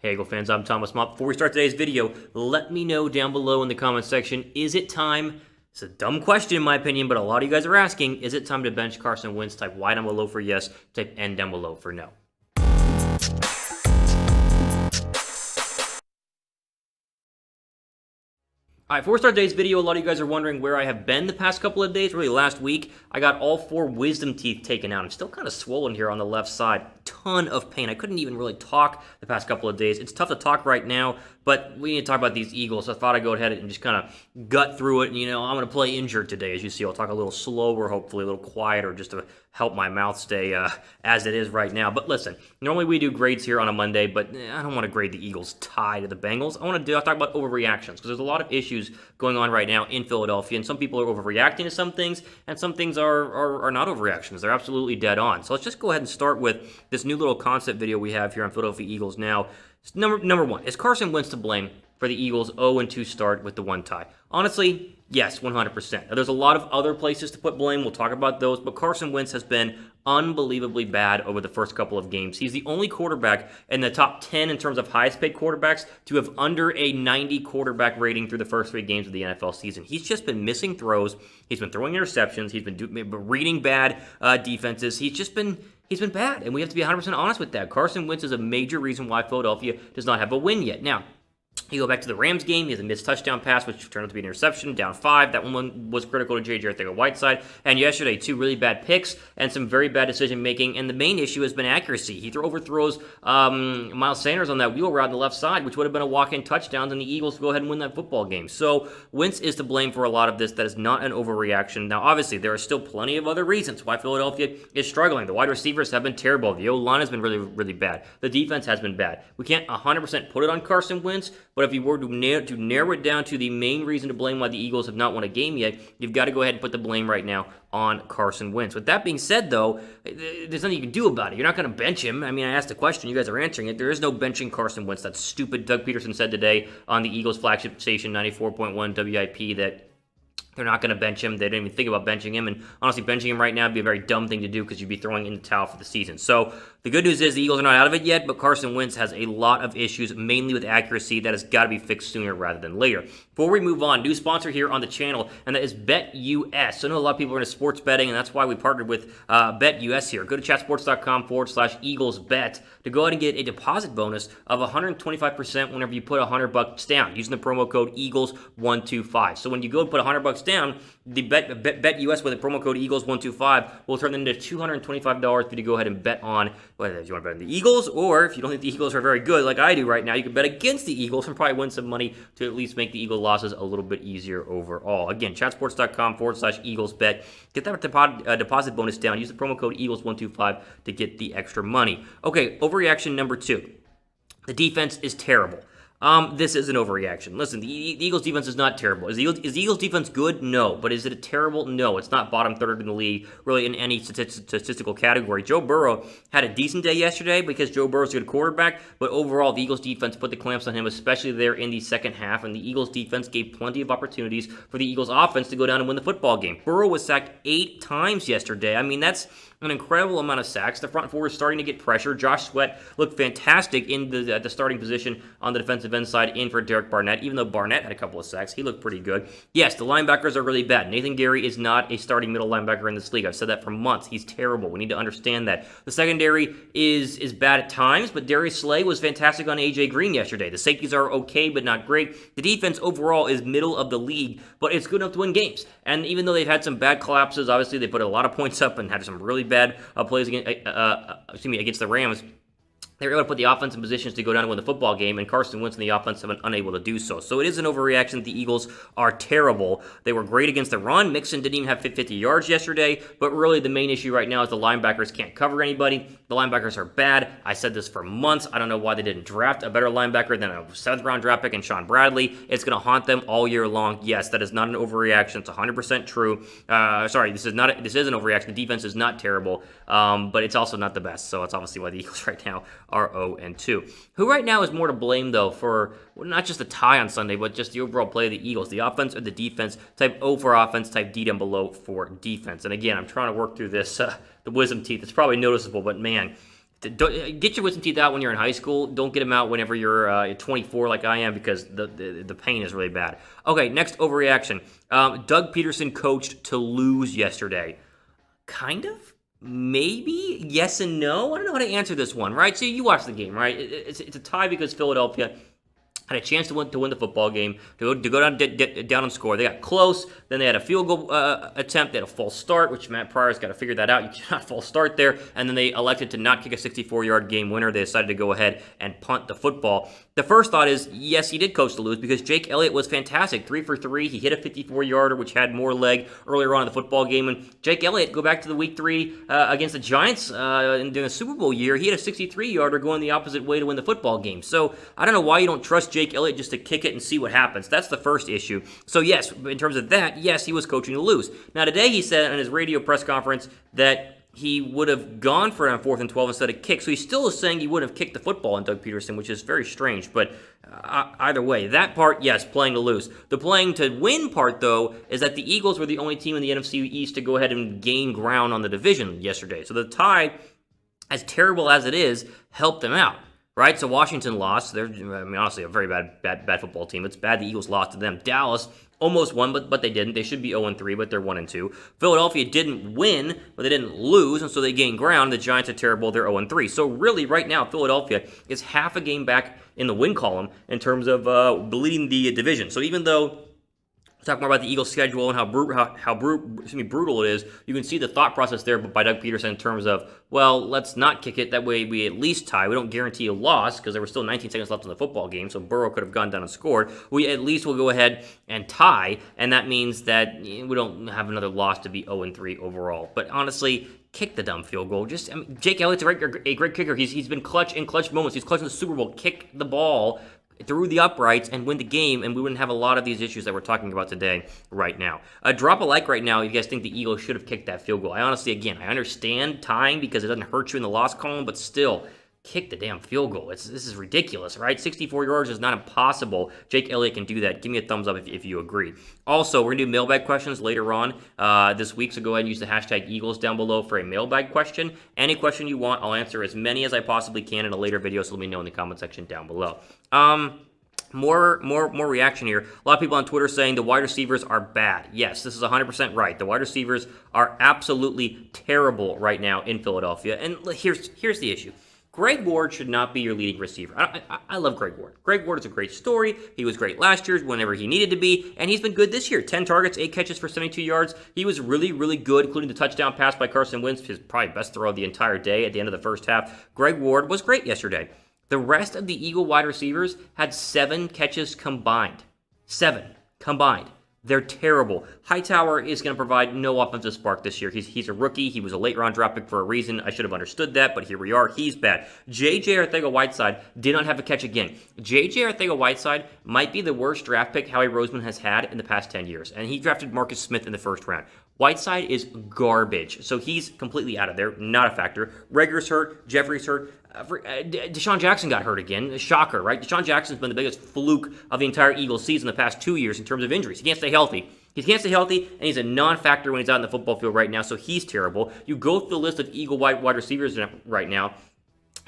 Hey Eagle fans, I'm Thomas Mott. Before we start today's video, let me know down below in the comment section, is it time? It's a dumb question in my opinion, but a lot of you guys are asking, is it time to bench Carson Wentz? Type Y down below for yes, type N down below for no. All right, before we start today's video, a lot of you guys are wondering where I have been the past couple of days, really last week. I got all 4 wisdom teeth taken out. I'm still kind of swollen here on the left side. Ton of pain. I couldn't even really talk the past couple of days. It's tough to talk right now, but we need to talk about these Eagles. So I thought I'd go ahead and just kind of gut through it. And, I'm going to play injured today, as you see. I'll talk a little slower, hopefully a little quieter, just to help my mouth stay as it is right now. But listen, normally we do grades here on a Monday, but I don't want to grade the Eagles tie to the Bengals. I want to talk about overreactions, because there's a lot of issues going on right now in Philadelphia, and some people are overreacting to some things, and some things are not overreactions. They're absolutely dead on. So let's just go ahead and start with this new little concept video we have here on Philadelphia Eagles now. Number one, is Carson Wentz to blame for the Eagles' 0-2 start with the 1 tie? Honestly, yes, 100%. Now, there's a lot of other places to put blame. We'll talk about those, but Carson Wentz has been unbelievably bad over the first couple of games. He's the only quarterback in the top 10 in terms of highest paid quarterbacks to have under a 90 quarterback rating through the first 3 games of the NFL season. He's just been missing throws. He's been throwing interceptions. He's been reading bad defenses. He's been bad, and we have to be 100% honest with that. Carson Wentz is a major reason why Philadelphia does not have a win yet. Now, you go back to the Rams game, he has a missed touchdown pass, which turned out to be an interception, down 5. That one was critical to J.J. Arcega-Whiteside. And yesterday, 2 really bad picks and some very bad decision-making. And the main issue has been accuracy. He overthrows Miles Sanders on that wheel route on the left side, which would have been a walk-in touchdown, and the Eagles go ahead and win that football game. So Wentz is to blame for a lot of this. That is not an overreaction. Now, obviously, there are still plenty of other reasons why Philadelphia is struggling. The wide receivers have been terrible. The O-line has been really, really bad. The defense has been bad. We can't 100% put it on Carson Wentz, but if you were to narrow it down to the main reason to blame why the Eagles have not won a game yet, you've got to go ahead and put the blame right now on Carson Wentz. With that being said, though, there's nothing you can do about it. You're not going to bench him. I mean, I asked the question. You guys are answering it. There is no benching Carson Wentz. That's stupid. Doug Pederson said today on the Eagles flagship station, 94.1 WIP, that they're not going to bench him. They didn't even think about benching him. And honestly, benching him right now would be a very dumb thing to do because you'd be throwing in the towel for the season. So the good news is the Eagles are not out of it yet, but Carson Wentz has a lot of issues, mainly with accuracy, that has got to be fixed sooner rather than later. Before we move on, new sponsor here on the channel, and that is BetUS. So I know a lot of people are into sports betting, and that's why we partnered with BetUS here. Go to chatsports.com/EaglesBet to go ahead and get a deposit bonus of 125% whenever you put $100 down using the promo code EAGLES125. So when you go put $100 down, the BetUS with the promo code EAGLES125 will turn into $225 for you to go ahead and bet on, whether you want to bet on the Eagles, or if you don't think the Eagles are very good like I do right now, you can bet against the Eagles and probably win some money to at least make the Eagle losses a little bit easier overall. Again, chatsports.com/EaglesBet. Get that deposit bonus down. Use the promo code EAGLES125 to get the extra money. Okay, overreaction number 2. The defense is terrible. This is an overreaction. Listen, the Eagles' defense is not terrible. Is the Eagles' defense good? No. But is it a terrible? No. It's not bottom third in the league, really, in any statistical category. Joe Burrow had a decent day yesterday because Joe Burrow's a good quarterback, but overall, the Eagles' defense put the clamps on him, especially there in the second half, and the Eagles' defense gave plenty of opportunities for the Eagles' offense to go down and win the football game. Burrow was sacked 8 times yesterday. I mean, that's an incredible amount of sacks. The front four is starting to get pressure. Josh Sweat looked fantastic in the starting position on the defensive end side in for Derek Barnett. Even though Barnett had a couple of sacks, he looked pretty good. Yes, the linebackers are really bad. Nathan Gary is not a starting middle linebacker in this league. I've said that for months. He's terrible. We need to understand that. The secondary is bad at times, but Darius Slay was fantastic on A.J. Green yesterday. The safeties are okay, but not great. The defense overall is middle of the league, but it's good enough to win games. And even though they've had some bad collapses, obviously they put a lot of points up and had some really bad plays against the Rams. They were able to put the offense in positions to go down and win the football game, and Carson Wentz and the offense have been unable to do so. So it is an overreaction that the Eagles are terrible. They were great against the run. Mixon didn't even have 50 yards yesterday, but really the main issue right now is the linebackers can't cover anybody. The linebackers are bad. I said this for months. I don't know why they didn't draft a better linebacker than a 7th-round draft pick in Sean Bradley. It's going to haunt them all year long. Yes, that is not an overreaction. It's 100% true. This is an overreaction. The defense is not terrible, but it's also not the best. So it's obviously why the Eagles right now are 0-2. Who right now is more to blame, though, for not just the tie on Sunday, but just the overall play of the Eagles? The offense or the defense? Type O for offense, type D down below for defense. And again, I'm trying to work through this, the wisdom teeth. It's probably noticeable, but man, Get your wisdom teeth out when you're in high school. Don't get them out whenever you're 24 like I am, because the pain is really bad. Okay, next overreaction. Doug Pederson coached to lose yesterday. Kind of? Maybe? Yes and no? I don't know how to answer this one, right? So you watch the game, right? It's a tie because Philadelphia had a chance to win the football game, to go down and score. They got close. Then they had a field goal attempt. They had a false start, which Matt Pryor's got to figure that out. You cannot false start there. And then they elected to not kick a 64-yard game winner. They decided to go ahead and punt the football. The first thought is, yes, he did coach to lose, because Jake Elliott was fantastic. 3 for 3. He hit a 54-yarder, which had more leg earlier on in the football game. And Jake Elliott, go back to the Week 3 against the Giants in the Super Bowl year. He had a 63-yarder going the opposite way to win the football game. So I don't know why you don't trust Jake Elliott just to kick it and see what happens. That's the first issue. So yes, in terms of that, yes, he was coaching to lose. Now today he said in his radio press conference that he would have gone for it on 4th and 12 instead of kick. So he still is saying he would have kicked the football on Doug Pederson, which is very strange. But either way, that part, yes, playing to lose. The playing to win part, though, is that the Eagles were the only team in the NFC East to go ahead and gain ground on the division yesterday. So the tie, as terrible as it is, helped them out. Right, so Washington lost. They're, honestly, a very bad football team. It's bad the Eagles lost to them. Dallas almost won, but they didn't. They should be 0-3, but they're 1-2. Philadelphia didn't win, but they didn't lose, and so they gained ground. The Giants are terrible. They're 0-3. So really, right now, Philadelphia is half a game back in the win column in terms of leading the division. So even though talk more about the Eagles' schedule and how brutal it is, you can see the thought process there by Doug Pederson in terms of, well, let's not kick it. That way we at least tie. We don't guarantee a loss because there were still 19 seconds left in the football game, so Burrow could have gone down and scored. We at least will go ahead and tie, and that means that we don't have another loss to be 0-3 overall. But honestly, kick the dumb field goal. Jake Elliott's a great kicker. He's been clutch in clutch moments. He's clutch in the Super Bowl. Kick the ball through the uprights and win the game, and we wouldn't have a lot of these issues that we're talking about today right now. Drop a like right now if you guys think the Eagles should have kicked that field goal. I honestly, again, I understand tying because it doesn't hurt you in the loss column, but still, kick the damn field goal. This is ridiculous, right? 64 yards is not impossible. Jake Elliott can do that. Give me a thumbs up if you agree. Also, we're going to do mailbag questions later on this week, so go ahead and use the hashtag Eagles down below for a mailbag question. Any question you want, I'll answer as many as I possibly can in a later video, so let me know in the comment section down below. More reaction here. A lot of people on Twitter saying the wide receivers are bad. Yes, this is 100% right. The wide receivers are absolutely terrible right now in Philadelphia. And here's the issue. Greg Ward should not be your leading receiver. I love Greg Ward. Greg Ward is a great story. He was great last year whenever he needed to be, and he's been good this year. 10 targets, 8 catches for 72 yards. He was really, really good, including the touchdown pass by Carson Wentz, his probably best throw of the entire day at the end of the first half. Greg Ward was great yesterday. The rest of the Eagle wide receivers had 7 catches combined. 7 combined. They're terrible. Hightower is going to provide no offensive spark this year. He's a rookie. He was a late-round draft pick for a reason. I should have understood that, but here we are. He's bad. J.J. Arcega-Whiteside did not have a catch again. J.J. Arcega-Whiteside might be the worst draft pick Howie Roseman has had in the past 10 years, and he drafted Marcus Smith in the first round. Whiteside is garbage, so he's completely out of there, not a factor. Reagor's hurt, Jeffrey's hurt. Deshaun Jackson got hurt again. Shocker, right? Deshaun Jackson's been the biggest fluke of the entire Eagles season the past 2 years in terms of injuries. He can't stay healthy. He can't stay healthy, and he's a non-factor when he's out in the football field right now, so he's terrible. You go through the list of Eagle wide receivers right now,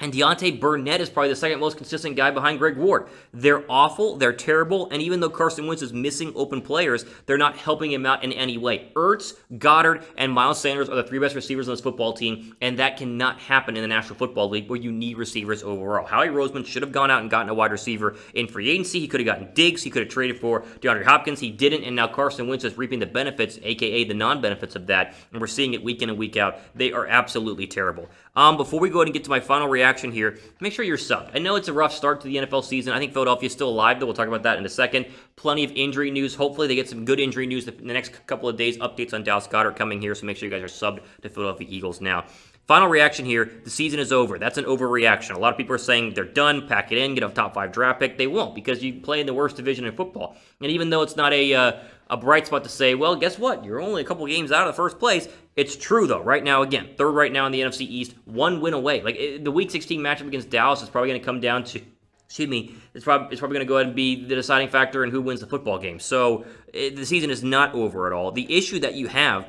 and Deontay Burnett is probably the second most consistent guy behind Greg Ward. They're awful, they're terrible, and even though Carson Wentz is missing open players, they're not helping him out in any way. Ertz, Goddard, and Miles Sanders are the 3 best receivers on this football team, and that cannot happen in the National Football League where you need receivers overall. Howie Roseman should have gone out and gotten a wide receiver in free agency. He could have gotten Diggs. He could have traded for DeAndre Hopkins. He didn't, and now Carson Wentz is reaping the benefits, a.k.a. the non-benefits of that, and we're seeing it week in and week out. They are absolutely terrible. Before we go ahead and get to my final reaction here, make sure you're subbed. I know it's a rough start to the NFL season. I think Philadelphia is still alive, though. We'll talk about that in a second. Plenty of injury news. Hopefully they get some good injury news in the next couple of days. Updates on Dallas Goedert coming here, so make sure you guys are subbed to Philadelphia Eagles now. Final reaction here, the season is over. That's an overreaction. A lot of people are saying they're done, pack it in, get a top 5 draft pick. They won't, because you play in the worst division in football. And even though it's not a bright spot to say, well, guess what? You're only a couple games out of the first place. It's true, though. Right now, again, 3rd right now in the NFC East, 1 win away. The Week 16 matchup against Dallas is probably going to come down to, it's probably going to go ahead and be the deciding factor in who wins the football game. So the season is not over at all. The issue that you have,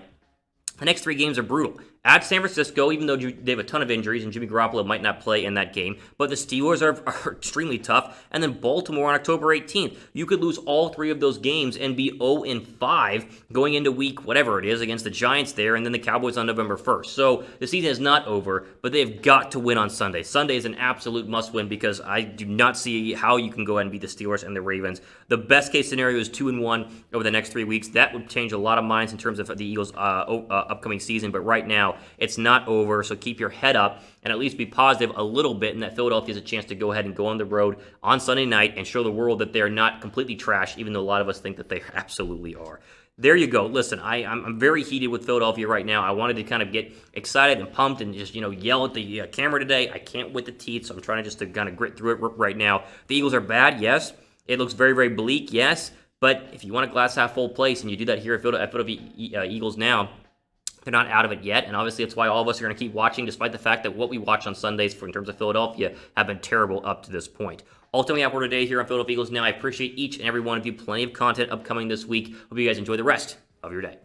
the next 3 games are brutal. At San Francisco, even though they have a ton of injuries and Jimmy Garoppolo might not play in that game, but the Steelers are extremely tough. And then Baltimore on October 18th. You could lose all 3 of those games and be 0-5 going into week whatever it is against the Giants there, and then the Cowboys on November 1st. So the season is not over, but they've got to win on Sunday. Sunday is an absolute must-win because I do not see how you can go ahead and beat the Steelers and the Ravens. The best case scenario is 2-1 over the next 3 weeks. That would change a lot of minds in terms of the Eagles' upcoming season, but right now, it's not over, so keep your head up and at least be positive a little bit, and that Philadelphia has a chance to go ahead and go on the road on Sunday night and show the world that they're not completely trash, even though a lot of us think that they absolutely are. There you go. Listen, I'm very heated with Philadelphia right now. I wanted to kind of get excited and pumped and just, yell at the camera today. I can't with the teeth, so I'm trying to just to kind of grit through it right now. The Eagles are bad, yes. It looks very, very bleak, yes. But if you want a glass half full place, and you do that here at Philadelphia Eagles now, they're not out of it yet, and obviously that's why all of us are going to keep watching, despite the fact that what we watch on Sundays in terms of Philadelphia have been terrible up to this point. Ultimately, out for today here on Philadelphia Eagles Now. I appreciate each and every one of you. Plenty of content upcoming this week. Hope you guys enjoy the rest of your day.